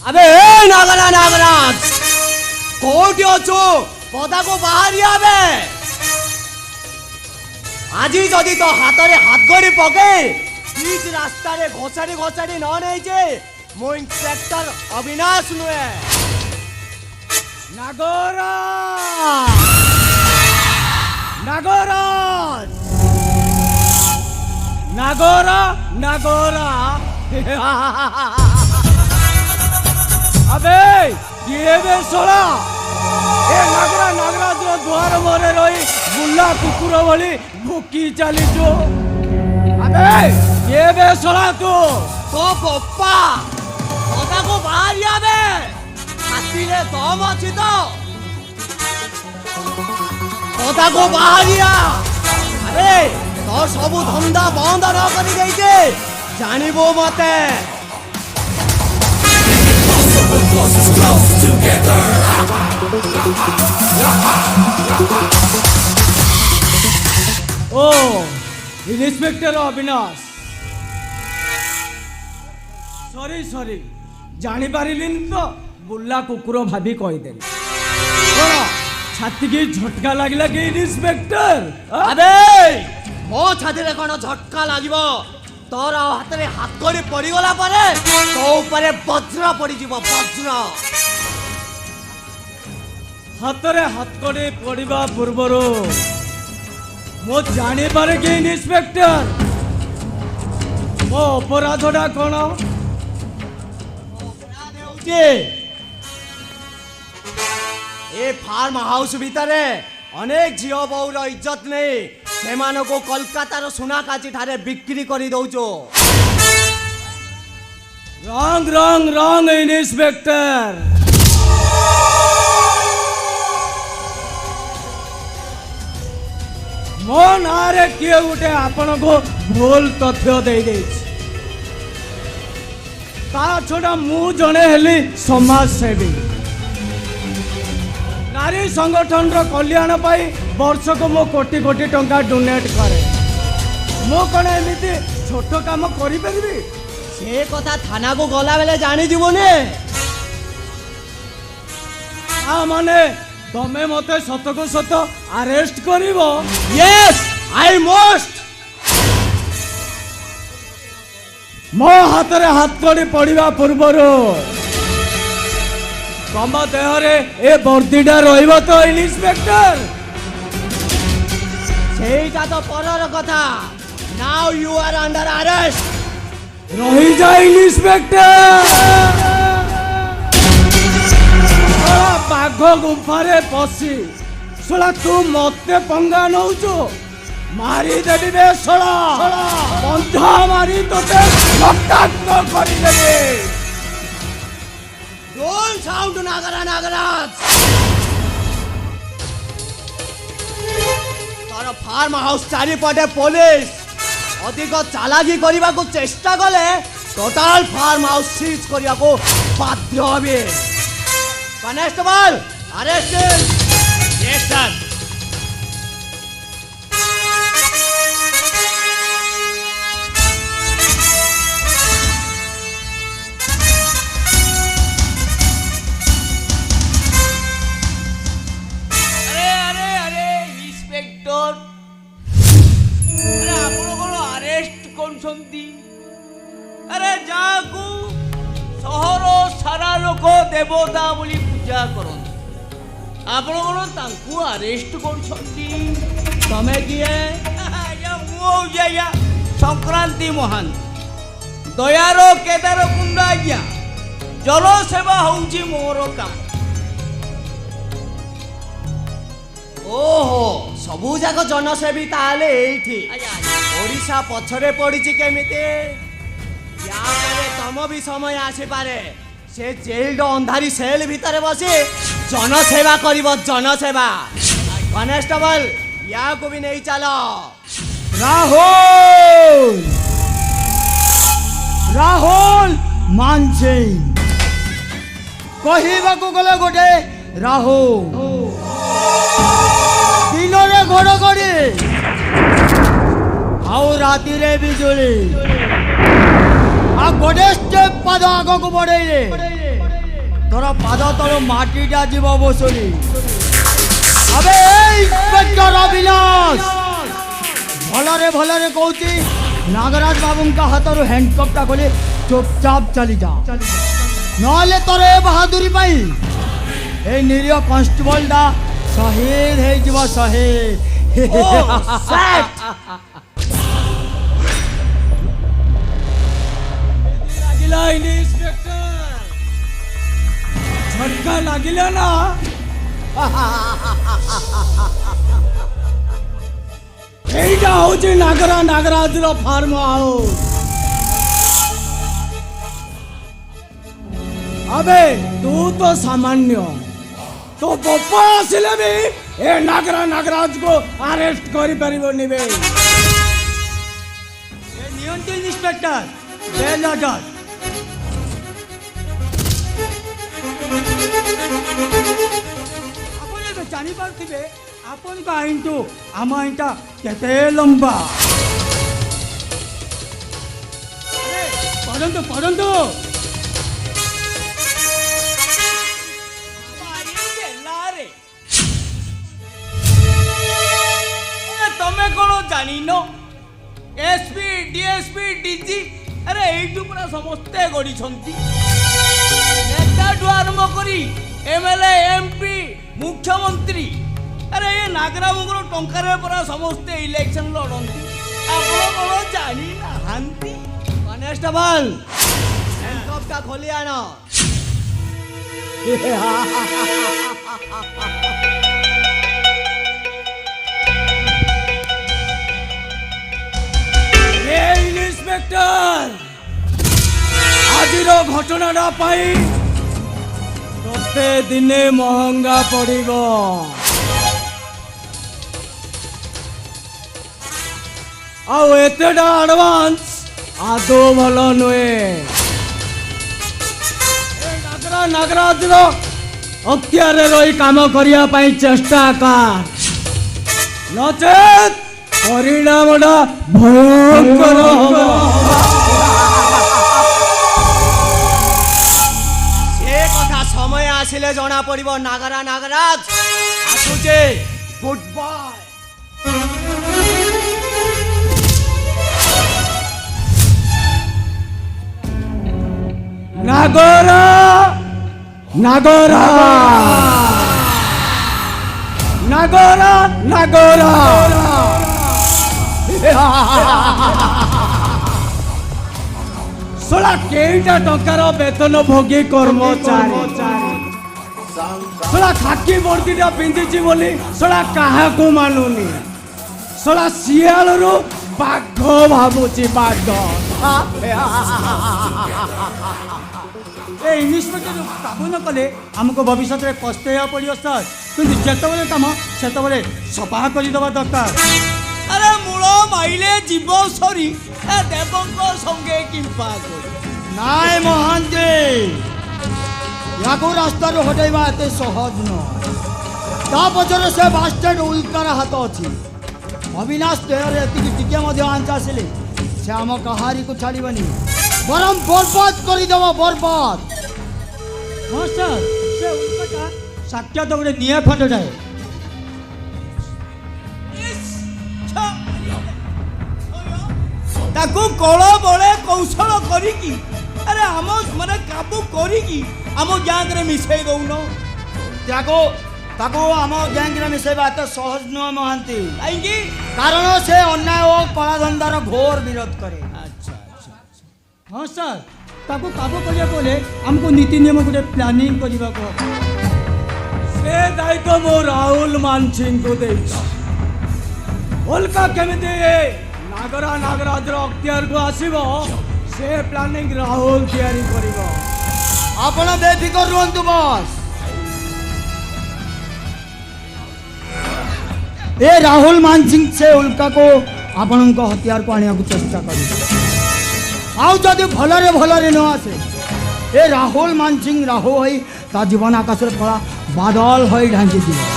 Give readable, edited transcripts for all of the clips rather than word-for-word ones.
अबे नागरा नागराज कोटी अछु पदा को बाहरी आबे आजी जदि तो हाथ रे हाथ गड़ी पके बीच रास्ता रे घोसाड़ी घोसाड़ी न नहीं जे मो इंस्पेक्टर अविनाश नुए नागरा नागराज नागरा नागरा अबे ये बे सोला ए नागरा नागराज रो द्वार मोरे रही बुल्ला कुकुर भली भुकी चली जो अबे ये बे सोला तू तो पप्पा पदा को बाहर आबे हाथी रे दम अछि तो पदा को बाहर आ अबे तो सब धंदा बंद न करी देइजे जानिबो मते ओ इंस्पेक्टर अविनाश सॉरी सॉरी जानी पारिलिन तो बुल्ला कुकुर भाभी कहीदेली कौन छाती की झटका लगला कि इंस्पेक्टर अबे मो छाती रे कौन झटका लागिबो तोर हाथ रे हाथ करी पड़ी गला पारे तो ऊपर वज्र पड़ी जीवो वज्र हाथ रे हाथ करी पड़ीबा पूर्वरो मो जानी पारे कि इंस्पेक्टर मो अपराधटा कौन अपराध होउचे ए फार्म हाउस भितरे अनेक झियो बहुर इज्जत नहीं सेमानो को कोलकाता सुना काची ठारे बिक्री करी दउचो रंग रंग रंग इंस्पेक्टर मो नारे किए उठे आपण को भूल तथ्य दे दे ता छोटा मु जने हेली समाज सेवी नारी संगठन रो कल्याण पाई वर्ष को मो कोटी कोटी टंका डोनेट करे मो कौन एमती छोट काम करी परिबी से कथा थाना को गला बेले जानी जीवने आ माने तमे मते सत को सत अरेस्ट करिवो यस आई मस्ट मो हाथ रे हाथ कड़ी पड़िबा पूर्वरो तम देहरे ए वर्दीटा रहिबो तो इंस्पेक्टर सेटा तो परर कथा now you are under arrest रही जा इंस्पेक्टर बाघ गुफारे पसी सोला तू मते पंगा नौचो मारी देबी बे सोला बंधा मारी तोते रक्ताक्त करी देबे डोंट साउंड नागरा नागराज तार फार्म हाउस चारि पटे पुलिस अधिक चालाकी करने को चेष्टा कले टोटाल फार्म हाउस सीज करने को बाध्य होबे कनेस्टेबल अरेस्ट यस सर अरे जाकू सहर सारा लोक देवता बोली पूजा करन आपण कोन तांकू अरेस्ट करछंती तमे किए या मु या संक्रांति महान दयारो केदार कुंड आज्ञा जल सेवा होउची मोर काम ओहो सबू जाक जनसेवी ताले एठी ओडिशा पछरे पड़ीची केमिते या परे तम भी समय आसी पारे से जेल अंधारी सेल भितर बसी जनसेवा करिवो जनसेवा कनेस्टेबल या को भी नहीं चलो राहुल राहुल मानसिंह कहिबा को गले गोटे राहुल दिन रे घड़घड़ी आउ राति रे बिजुली आ गोटे स्टेप पाद आग को बढ़े तोर पाद तल माटीटा जीव बसुरी अबे इंस्पेक्टर अविनाश भलरे भलरे कहूची नागराज बाबू का हाथ हैंडकपटा खोली चुपचाप चली जा नहले तोर ए बहादुरी पाई ए निरीह कांस्टेबल डा शहीद है जीव शहीद झटका लागिला ना এইটা হচ্ছে নাগরা নাগরাজর ফার্ম হাউস আবে তু তো সামান্য তো বাপা আসলে भी ए नागरा नागराज को अरेस्ट करि परिबो निबे ए नियंत्रण इंस्पेक्टर बेल ऑर्डर आपने तो जानी पारथिबे आपन का आईन तो आम आईनटा केते लंबा अरे पढ़ंतु पढ़ंतु तमे कौन जानी नो एसपी डीएसपी डीजी अरे एइटु पूरा समस्ते गड़ी छंती नेता आरंभ करी एमएलए एमपी मुख्यमंत्री अरे ये नागरा मुगरो टंकारे पूरा समस्ते इलेक्शन लड़ती आपण कौन जानी नहांती कनेस्टेबल हैंडकपटा खोली आनो ইন্সপেক্টর আজির ঘটনাটা পাই তোতে দিনে মহঙ্গা পড়িব আও এতেটা আডভান্স আদৌ ভালো নয়ে নাগরা নাগরাজর অক্তিয়ারে রই কাম করিয়া পাই চেষ্টা কর নচেত परिणामटा भयंकर से कथा समय आसिले जना पड़िबो नागरा नागराज आसुचे गुड बाय नागरा नागरा नागरा नागरा सोला केईटा टंकार वेतन भोगी कर्मचारी सोला खाकी वर्दीटा पिंधिची बोली सोला काहाकू मानुनी सोला सियालरू बाघ भाबुची बाघ ए इन्स्पेक्टर काबू न कले हमको भविष्य में कष्ट पड़ो सर किंतु जिते कम से सफा करदेवा दरकार अरे मूल माइले जीव सरी देवंक संगे किंपा नाय महांती या रास्ता हटाइबा एत सहज ना पचर से बास्टेड उल्कार हाथ अच्छी अविनाश देहरे टिके आंच आसिले से आम कहारी को छाड़बनी बरम बर्बाद करदेव बर्बाद हाँ सर से उल्काटा साक्षात गोटे निया खंडटाए ताकू कल बड़े कौशल करी अरे आम माने काबू करी आम गैंग रे मिसई दौन ताको ताको आम गैंग रे मिसईबा एत सहज नुह महांती कहीं कारण से अन्याय और कलाधंदार घोर विरोध करे अच्छा अच्छा हाँ सर ताको काबू करिया बोले हमको नीति नियम गोटे प्लानिंग करबा को से दायित्व मो राहुल मानसिंह को दे उल्का केमिति नागरा नागराज अख्तियार को आसीबो से प्लानिंग राहुल तैयारी करिबो आपण बेफिकर रहंतु बस ए राहुल मानसिंह से उल्का को आपण को हथियार को आनिया को चेष्टा करिबो आउ जदि भलरे भलरे न आसे ए राहुल मानसिंह राहु होई ता जीवन आकाश रे पड़ा बादल होई ढांकी दिबो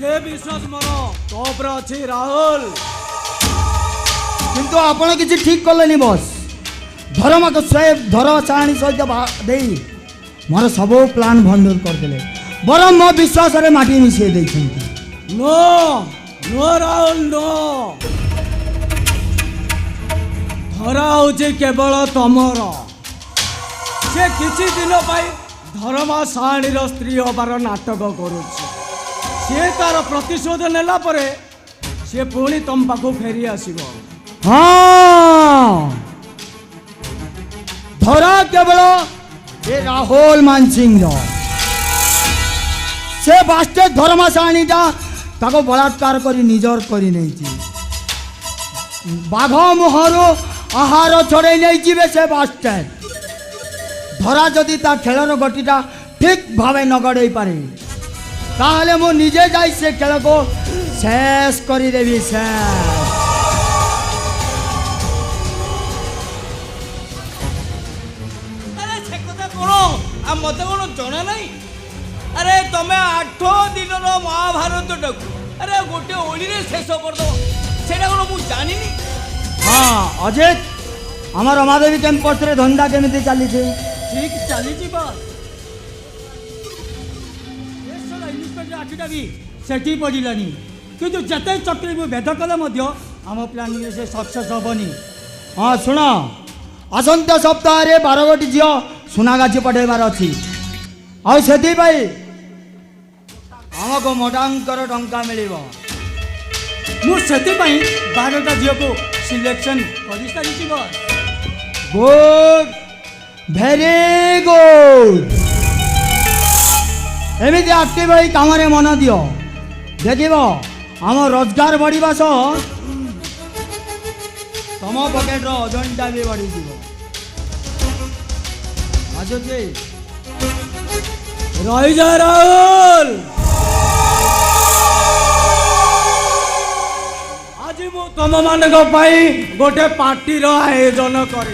से विश्वास मनो टॉप रे अछि राहुल किंतु आपण किछि ठीक करलेनी बॉस धर्म को स्वयं धरसाणी सहित दे मोर सब प्लान भंडूर करदे बरम मो विश्वास रे माटी मिसे देछंती नो नो राहुल नो धरा हूँ केवल तमर से किसी दिन धर्मा साणीर स्त्री हबार नाटक करुच्ची सी तार प्रतिशोध नेला परे से पुणी तुम पाखु फेरी आसब हाँ धरा केवल ये राहुल मानसिंह से बास्टे धर्मसाणीटा ताको बलात्कार करी निजर करी नहीं बाघ मुहरु आहार छड़े नहीं से बास्टे धरा जदि ता खेलर गतिटा ठीक भावे न गड़े पारे ताहले मु निजे जाई से खेल को शेष करी देवी शेष अरे से कथा कोन आ मते कोन जणा नाही अरे तमे 8 दिन रो महाभारत डकु अरे गोटे ओली रे शेष कर दो सेटा कोन मु जानि नी हाँ अजित आम रमादेवी कैंपस रे धंदा केमिति चली ठीक चली बस इन्स्पेक्टर आठटा भी सेठी पड़ानी किंतु जिते चक्री भेद कले आम प्लान से सक्सेस हेनी हाँ शुण आसंत सप्ताह 12 गोटी झील सुनागाछी पठेबार अच्छी आमको मोटांकर टंका मिल मुझे 12टा झील को सिलेक्शन कर सारी बस गुड भेरी गुड एमती आक्टिव हो काम मन दियो देख आम रोजगार बढ़ा सह तुम पकेट ओजनटा भी बढ़ी रही जा राहुल आज मु तुम मान गोटे पार्टी आयोजन कर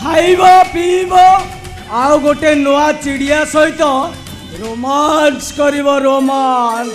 खाइब पीब आउ गोटे नुआ चिड़िया सहित रोमांस करिब रोमांस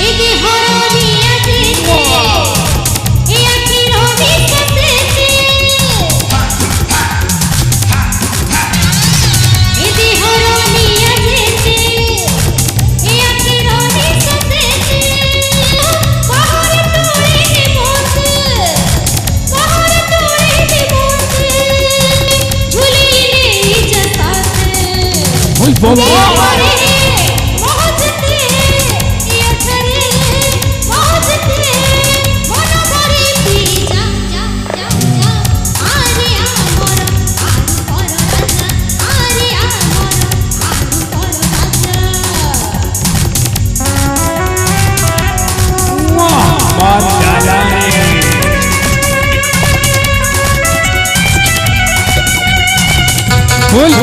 एगे हरो निया फुल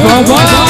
बाबा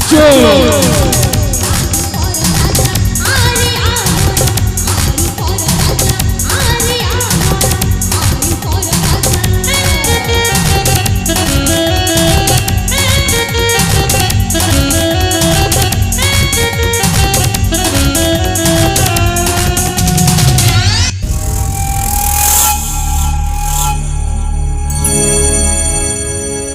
Joe!